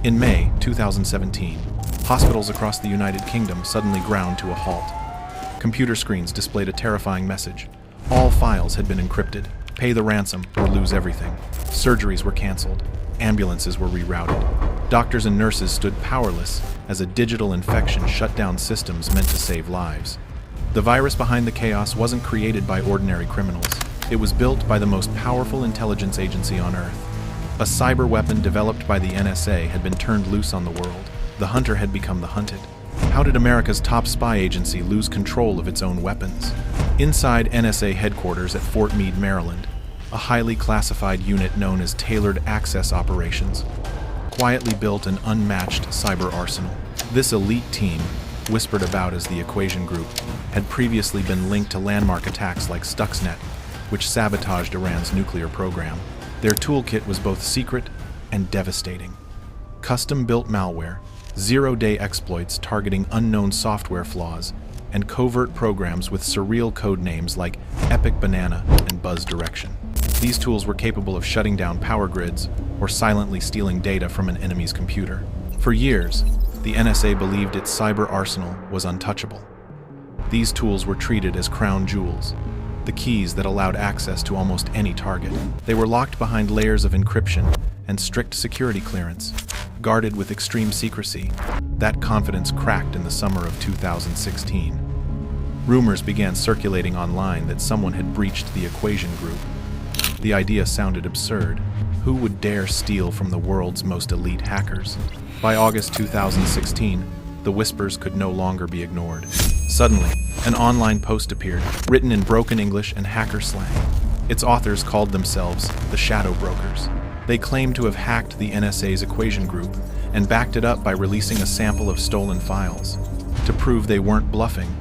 In May 2017, hospitals across the United Kingdom suddenly ground to a halt. Computer screens displayed a terrifying message. All files had been encrypted. Pay the ransom or lose everything. Surgeries were canceled. Ambulances were rerouted. Doctors and nurses stood powerless as a digital infection shut down systems meant to save lives. The virus behind the chaos wasn't created by ordinary criminals. It was built by the most powerful intelligence agency on Earth. A cyber weapon developed by the NSA had been turned loose on the world. The hunter had become the hunted. How did America's top spy agency lose control of its own weapons? Inside NSA headquarters at Fort Meade, Maryland, a highly classified unit known as Tailored Access Operations quietly built an unmatched cyber arsenal. This elite team, whispered about as the Equation Group, had previously been linked to landmark attacks like Stuxnet, which sabotaged Iran's nuclear program. Their toolkit was both secret and devastating. Custom-built malware, zero-day exploits targeting unknown software flaws, and covert programs with surreal code names like Epic Banana and Buzz Direction. These tools were capable of shutting down power grids or silently stealing data from an enemy's computer. For years, the NSA believed its cyber arsenal was untouchable. These tools were treated as crown jewels, the keys that allowed access to almost any target. They were locked behind layers of encryption and strict security clearance, guarded with extreme secrecy. That confidence cracked in the summer of 2016. Rumors began circulating online that someone had breached the Equation Group. The idea sounded absurd. Who would dare steal from the world's most elite hackers? By August 2016, the whispers could no longer be ignored. Suddenly, an online post appeared, written in broken English and hacker slang. Its authors called themselves the Shadow Brokers. They claimed to have hacked the NSA's Equation Group and backed it up by releasing a sample of stolen files. To prove they weren't bluffing,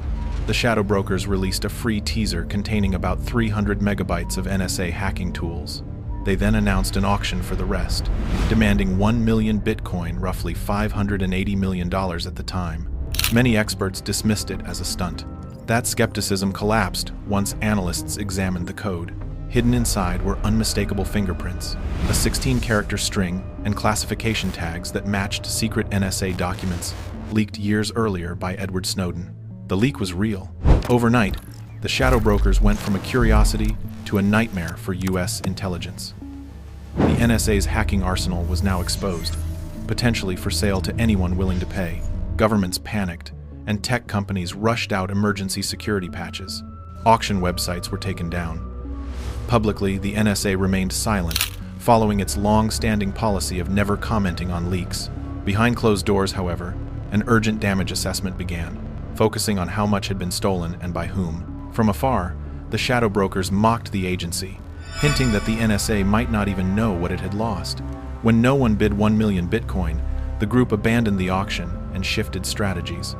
the Shadow Brokers released a free teaser containing about 300 megabytes of NSA hacking tools. They then announced an auction for the rest, demanding 1 million Bitcoin, roughly $580 million at the time. Many experts dismissed it as a stunt. That skepticism collapsed once analysts examined the code. Hidden inside were unmistakable fingerprints, a 16-character string, and classification tags that matched secret NSA documents leaked years earlier by Edward Snowden. The leak was real. Overnight, the Shadow Brokers went from a curiosity to a nightmare for U.S. intelligence. The NSA's hacking arsenal was now exposed, potentially for sale to anyone willing to pay. Governments panicked, and tech companies rushed out emergency security patches. Auction websites were taken down. Publicly, the NSA remained silent, following its long-standing policy of never commenting on leaks. Behind closed doors, however, an urgent damage assessment began, focusing on how much had been stolen and by whom. From afar, the Shadow Brokers mocked the agency, hinting that the NSA might not even know what it had lost. When no one bid 1 million Bitcoin, the group abandoned the auction and shifted strategies.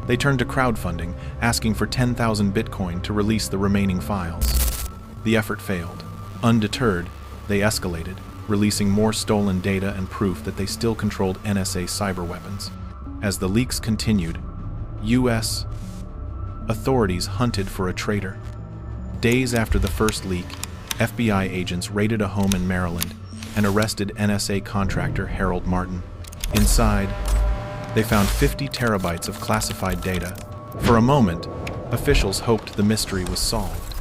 They turned to crowdfunding, asking for 10,000 Bitcoin to release the remaining files. The effort failed. Undeterred, they escalated, releasing more stolen data and proof that they still controlled NSA cyber weapons. As the leaks continued, U.S. authorities hunted for a traitor. Days after the first leak, FBI agents raided a home in Maryland and arrested NSA contractor Harold Martin. Inside, they found 50 terabytes of classified data. For a moment, officials hoped the mystery was solved.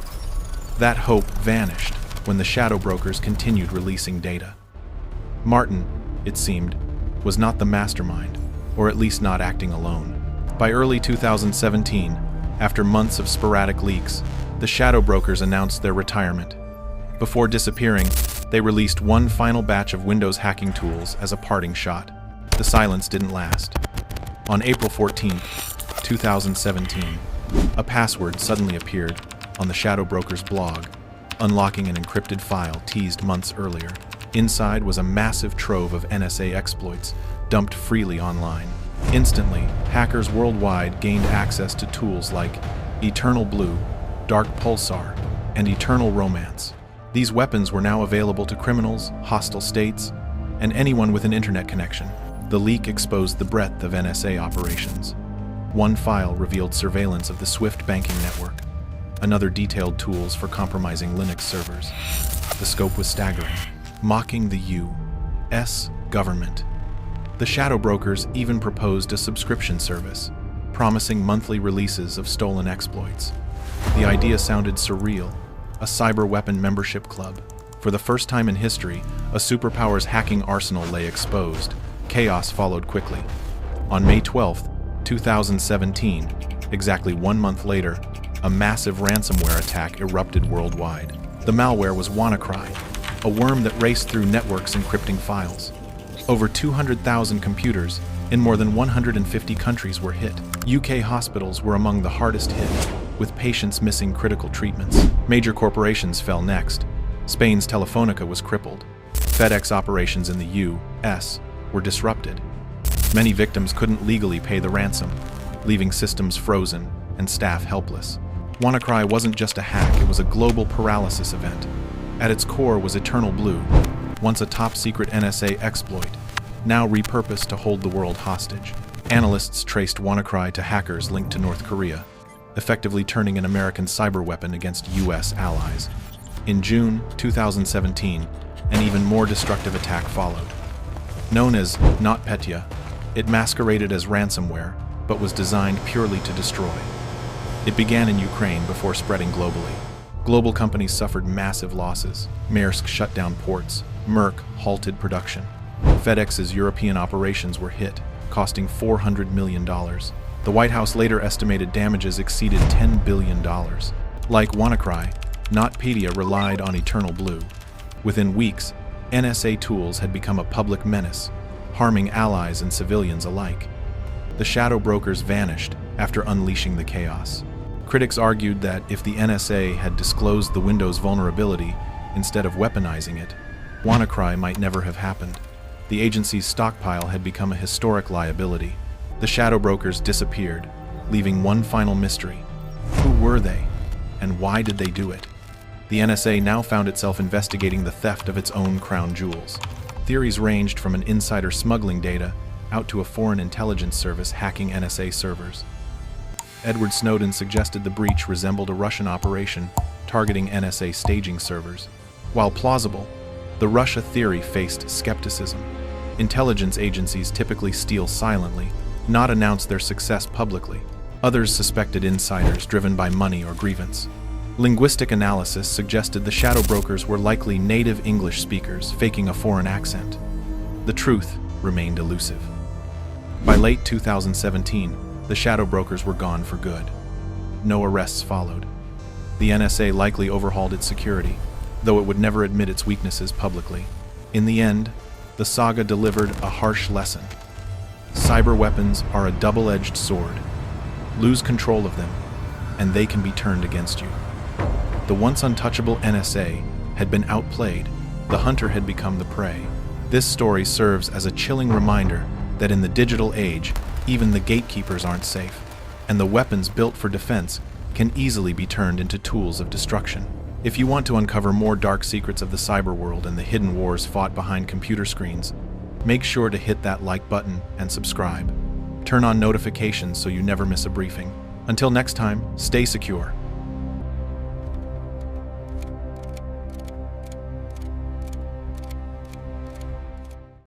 That hope vanished when the Shadow Brokers continued releasing data. Martin, it seemed, was not the mastermind, or at least not acting alone. By early 2017, after months of sporadic leaks, the Shadow Brokers announced their retirement. Before disappearing, they released one final batch of Windows hacking tools as a parting shot. The silence didn't last. On April 14, 2017, a password suddenly appeared on the Shadow Brokers blog, unlocking an encrypted file teased months earlier. Inside was a massive trove of NSA exploits dumped freely online. Instantly, hackers worldwide gained access to tools like Eternal Blue, Dark Pulsar, and Eternal Romance. These weapons were now available to criminals, hostile states, and anyone with an internet connection. The leak exposed the breadth of NSA operations. One file revealed surveillance of the SWIFT banking network. Another detailed tools for compromising Linux servers. The scope was staggering, mocking the U.S. government. The shadow brokers even proposed a subscription service, promising monthly releases of stolen exploits. The idea sounded surreal, a cyber weapon membership club. For the first time in history, a superpower's hacking arsenal lay exposed. Chaos followed quickly. On May 12, 2017, exactly 1 month later, a massive ransomware attack erupted worldwide. The malware was WannaCry, a worm that raced through networks encrypting files. Over 200,000 computers in more than 150 countries were hit. UK hospitals were among the hardest hit, with patients missing critical treatments. Major corporations fell next. Spain's Telefonica was crippled. FedEx operations in the U.S. were disrupted. Many victims couldn't legally pay the ransom, leaving systems frozen and staff helpless. WannaCry wasn't just a hack, it was a global paralysis event. At its core was Eternal Blue, once a top-secret NSA exploit, now repurposed to hold the world hostage. Analysts traced WannaCry to hackers linked to North Korea, effectively turning an American cyber weapon against U.S. allies. In June 2017, an even more destructive attack followed. Known as NotPetya, it masqueraded as ransomware, but was designed purely to destroy. It began in Ukraine before spreading globally. Global companies suffered massive losses. Maersk shut down ports. Merck halted production. FedEx's European operations were hit, costing $400 million. The White House later estimated damages exceeded $10 billion. Like WannaCry, NotPetya relied on Eternal Blue. Within weeks, NSA tools had become a public menace, harming allies and civilians alike. The shadow brokers vanished after unleashing the chaos. Critics argued that if the NSA had disclosed the Windows vulnerability instead of weaponizing it, WannaCry might never have happened. The agency's stockpile had become a historic liability. The shadow brokers disappeared, leaving one final mystery. Who were they, and why did they do it? The NSA now found itself investigating the theft of its own crown jewels. Theories ranged from an insider smuggling data out to a foreign intelligence service hacking NSA servers. Edward Snowden suggested the breach resembled a Russian operation targeting NSA staging servers. While plausible, the Russia theory faced skepticism. Intelligence agencies typically steal silently, not announce their success publicly. Others suspected insiders driven by money or grievance. Linguistic analysis suggested the shadow brokers were likely native English speakers faking a foreign accent. The truth remained elusive. By late 2017, the shadow brokers were gone for good. No arrests followed. The NSA likely overhauled its security, though it would never admit its weaknesses publicly. In the end, the saga delivered a harsh lesson. Cyber weapons are a double-edged sword. Lose control of them, and they can be turned against you. The once untouchable NSA had been outplayed. The hunter had become the prey. This story serves as a chilling reminder that in the digital age, even the gatekeepers aren't safe, and the weapons built for defense can easily be turned into tools of destruction. If you want to uncover more dark secrets of the cyber world and the hidden wars fought behind computer screens, make sure to hit that like button and subscribe. Turn on notifications so you never miss a briefing. Until next time, stay secure.